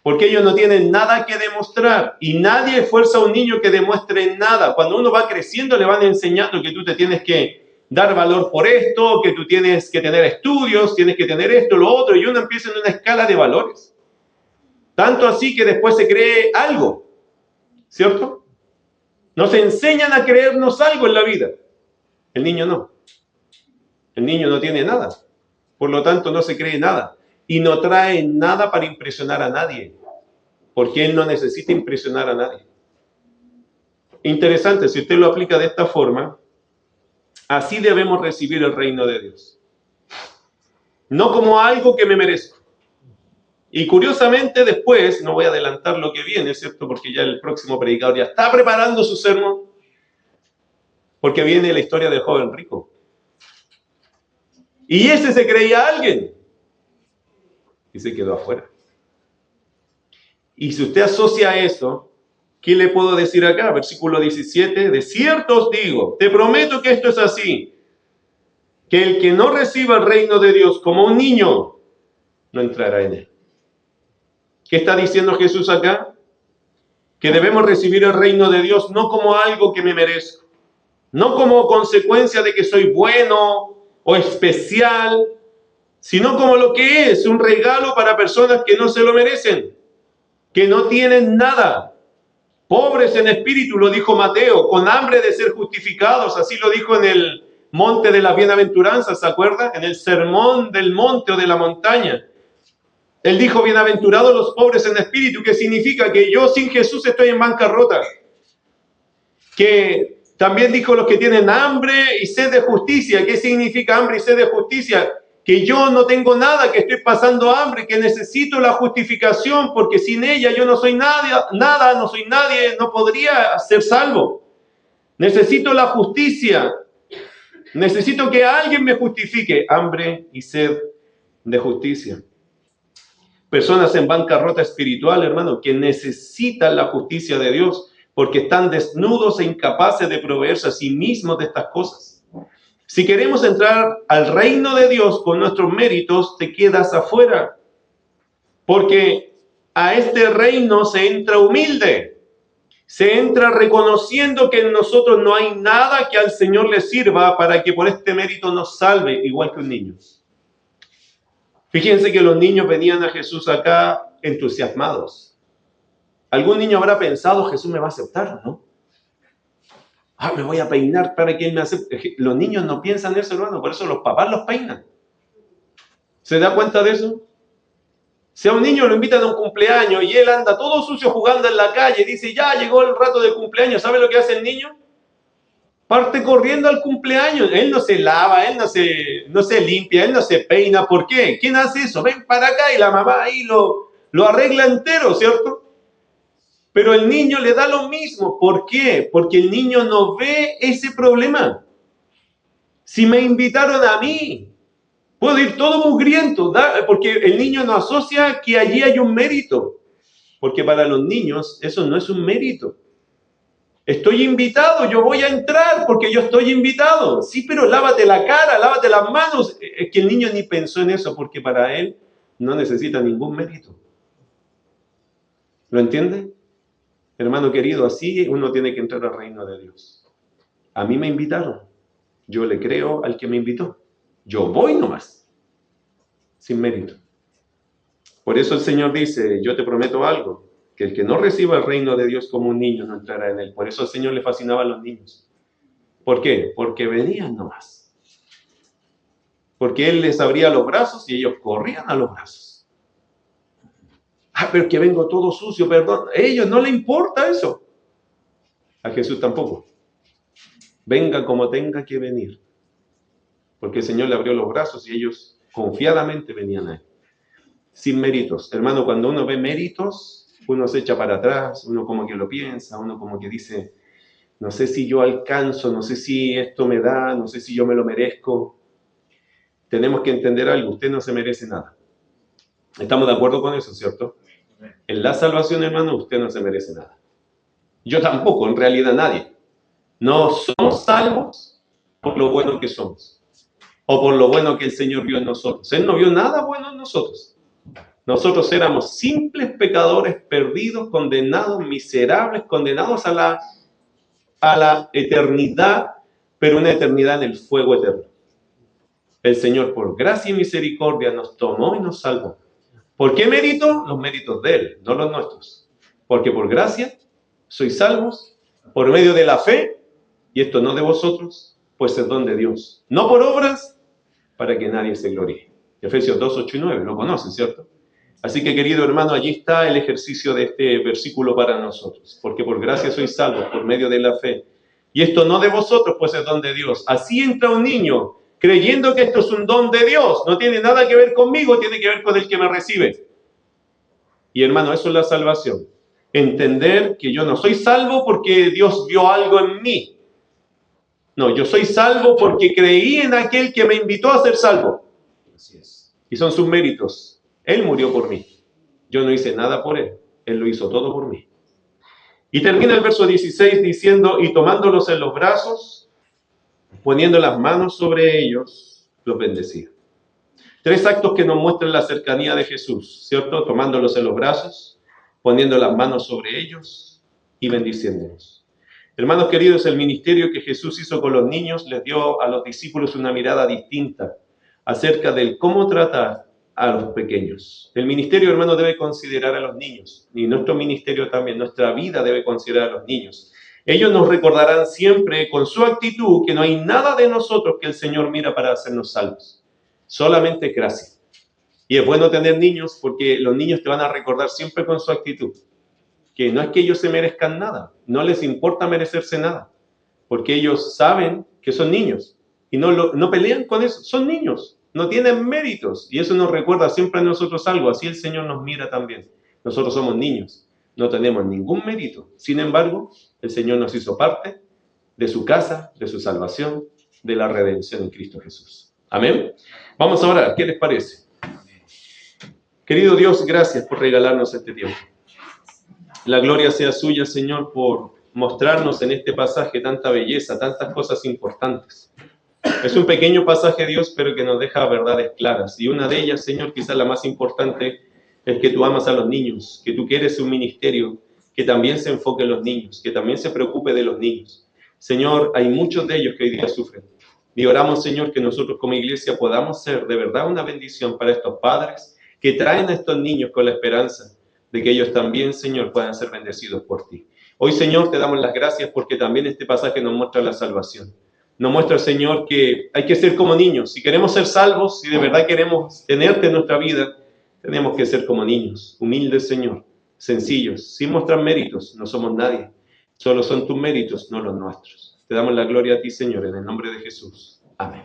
porque ellos no tienen nada que demostrar y nadie fuerza a un niño que demuestre nada. Cuando uno va creciendo le van enseñando que tú te tienes que dar valor por esto, que tú tienes que tener estudios, tienes que tener esto, lo otro, y uno empieza en una escala de valores. Tanto así que después se cree algo, ¿cierto? Nos enseñan a creernos algo en la vida. El niño no. El niño no tiene nada. Por lo tanto, no se cree nada. Y no trae nada para impresionar a nadie. Porque él no necesita impresionar a nadie. Interesante, si usted lo aplica de esta forma, así debemos recibir el reino de Dios. No como algo que me merezco. Y curiosamente después, no voy a adelantar lo que viene, ¿cierto? Porque ya el próximo predicador ya está preparando su sermón. Porque viene la historia del joven rico. Y ese se creía alguien. Y se quedó afuera. Y si usted asocia eso, ¿qué le puedo decir acá? Versículo 17, de cierto os digo, te prometo que esto es así, que el que no reciba el reino de Dios como un niño, no entrará en él. ¿Qué está diciendo Jesús acá? Que debemos recibir el reino de Dios no como algo que me merezco, no como consecuencia de que soy bueno o especial, sino como lo que es, un regalo para personas que no se lo merecen, que no tienen nada, pobres en espíritu, lo dijo Mateo, con hambre de ser justificados, así lo dijo en el monte de las bienaventuranzas, ¿se acuerda? En el sermón del monte o de la montaña. Él dijo, bienaventurados los pobres en espíritu, que significa que yo sin Jesús estoy en bancarrota. Que también dijo los que tienen hambre y sed de justicia. ¿Qué significa hambre y sed de justicia? Que yo no tengo nada, que estoy pasando hambre, que necesito la justificación, porque sin ella yo no soy nada, no soy nadie, no podría ser salvo. Necesito la justicia. Necesito que alguien me justifique. Hambre y sed de justicia. Personas en bancarrota espiritual, hermano, que necesitan la justicia de Dios porque están desnudos e incapaces de proveerse a sí mismos de estas cosas. Si queremos entrar al reino de Dios con nuestros méritos, te quedas afuera. Porque a este reino se entra humilde. Se entra reconociendo que en nosotros no hay nada que al Señor le sirva para que por este mérito nos salve, igual que un niño. Fíjense que los niños venían a Jesús acá entusiasmados. Algún niño habrá pensado, Jesús me va a aceptar, ¿no? Me voy a peinar para que Él me acepte. Los niños no piensan eso, hermano, por eso los papás los peinan. ¿Se da cuenta de eso? Si a un niño lo invitan a un cumpleaños y él anda todo sucio jugando en la calle, dice, ya llegó el rato del cumpleaños, ¿sabe lo que hace el niño? Parte corriendo al cumpleaños. Él no se lava, él no se limpia, él no se peina. ¿Por qué? ¿Quién hace eso? Ven para acá y la mamá ahí lo arregla entero, ¿cierto? Pero el niño le da lo mismo. ¿Por qué? Porque el niño no ve ese problema. Si me invitaron a mí, puedo ir todo mugriento, porque el niño no asocia que allí hay un mérito. Porque para los niños eso no es un mérito. Estoy invitado, yo voy a entrar porque yo estoy invitado. Sí, pero lávate la cara, lávate las manos. Es que el niño ni pensó en eso porque para él no necesita ningún mérito. ¿Lo entiende? Hermano querido, así uno tiene que entrar al reino de Dios. A mí me invitaron. Yo le creo al que me invitó. Yo voy nomás. Sin mérito. Por eso el Señor dice, yo te prometo algo, que el que no reciba el reino de Dios como un niño no entrará en él. Por eso el Señor le fascinaba a los niños. ¿Por qué? Porque venían nomás. Porque Él les abría los brazos y ellos corrían a los brazos. Pero es que vengo todo sucio, perdón. A ellos no les importa eso. A Jesús tampoco. Venga como tenga que venir. Porque el Señor le abrió los brazos y ellos confiadamente venían a Él. Sin méritos. Hermano, cuando uno ve méritos, uno se echa para atrás, uno como que lo piensa, uno como que dice, no sé si yo alcanzo, no sé si esto me da, no sé si yo me lo merezco. Tenemos que entender algo, usted no se merece nada. ¿Estamos de acuerdo con eso, cierto? En la salvación, hermano, usted no se merece nada. Yo tampoco, en realidad nadie. No somos salvos por lo bueno que somos o por lo bueno que el Señor vio en nosotros. Él no vio nada bueno en nosotros. Nosotros éramos simples pecadores perdidos, condenados, miserables, condenados a la eternidad, pero una eternidad en el fuego eterno. El Señor, por gracia y misericordia, nos tomó y nos salvó. ¿Por qué mérito? Los méritos de Él, no los nuestros. Porque por gracia sois salvos por medio de la fe, y esto no de vosotros, pues es don de Dios. No por obras, para que nadie se gloríe. Efesios 2, 8 y 9, lo conocen, ¿cierto? Así que, querido hermano, allí está el ejercicio de este versículo para nosotros. Porque por gracia sois salvos por medio de la fe. Y esto no de vosotros, pues es don de Dios. Así entra un niño creyendo que esto es un don de Dios. No tiene nada que ver conmigo, tiene que ver con el que me recibe. Y hermano, eso es la salvación. Entender que yo no soy salvo porque Dios vio algo en mí. No, yo soy salvo porque creí en aquel que me invitó a ser salvo. Así es. Y son sus méritos. Él murió por mí. Yo no hice nada por Él. Él lo hizo todo por mí. Y termina el verso 16 diciendo, y tomándolos en los brazos, poniendo las manos sobre ellos, los bendecía. 3 actos que nos muestran la cercanía de Jesús, ¿cierto? Tomándolos en los brazos, poniendo las manos sobre ellos y bendiciéndolos. Hermanos queridos, el ministerio que Jesús hizo con los niños les dio a los discípulos una mirada distinta acerca del cómo tratar a los pequeños. El ministerio, hermano, debe considerar a los niños, y nuestro ministerio también, nuestra vida debe considerar a los niños. Ellos nos recordarán siempre con su actitud que no hay nada de nosotros que el Señor mira para hacernos salvos. Solamente gracia. Y es bueno tener niños porque los niños te van a recordar siempre con su actitud. Que no es que ellos se merezcan nada, no les importa merecerse nada, porque ellos saben que son niños y no pelean con eso, son niños, no tienen méritos y eso nos recuerda siempre a nosotros algo, así el Señor nos mira también. Nosotros somos niños, no tenemos ningún mérito, sin embargo, el Señor nos hizo parte de su casa, de su salvación, de la redención en Cristo Jesús. Amén. Vamos a orar, ¿qué les parece? Querido Dios, gracias por regalarnos este tiempo. La gloria sea suya, Señor, por mostrarnos en este pasaje tanta belleza, tantas cosas importantes. Es un pequeño pasaje, Dios, pero que nos deja verdades claras. Y una de ellas, Señor, quizás la más importante, es que tú amas a los niños, que tú quieres un ministerio que también se enfoque en los niños, que también se preocupe de los niños. Señor, hay muchos de ellos que hoy día sufren. Y oramos, Señor, que nosotros como iglesia podamos ser de verdad una bendición para estos padres que traen a estos niños con la esperanza de que ellos también, Señor, puedan ser bendecidos por ti. Hoy, Señor, te damos las gracias porque también este pasaje nos muestra la salvación. Nos muestra, Señor, que hay que ser como niños. Si queremos ser salvos, si de verdad queremos tenerte en nuestra vida, tenemos que ser como niños, humildes, Señor, sencillos, sin mostrar méritos. No somos nadie. Solo son tus méritos, no los nuestros. Te damos la gloria a ti, Señor, en el nombre de Jesús. Amén.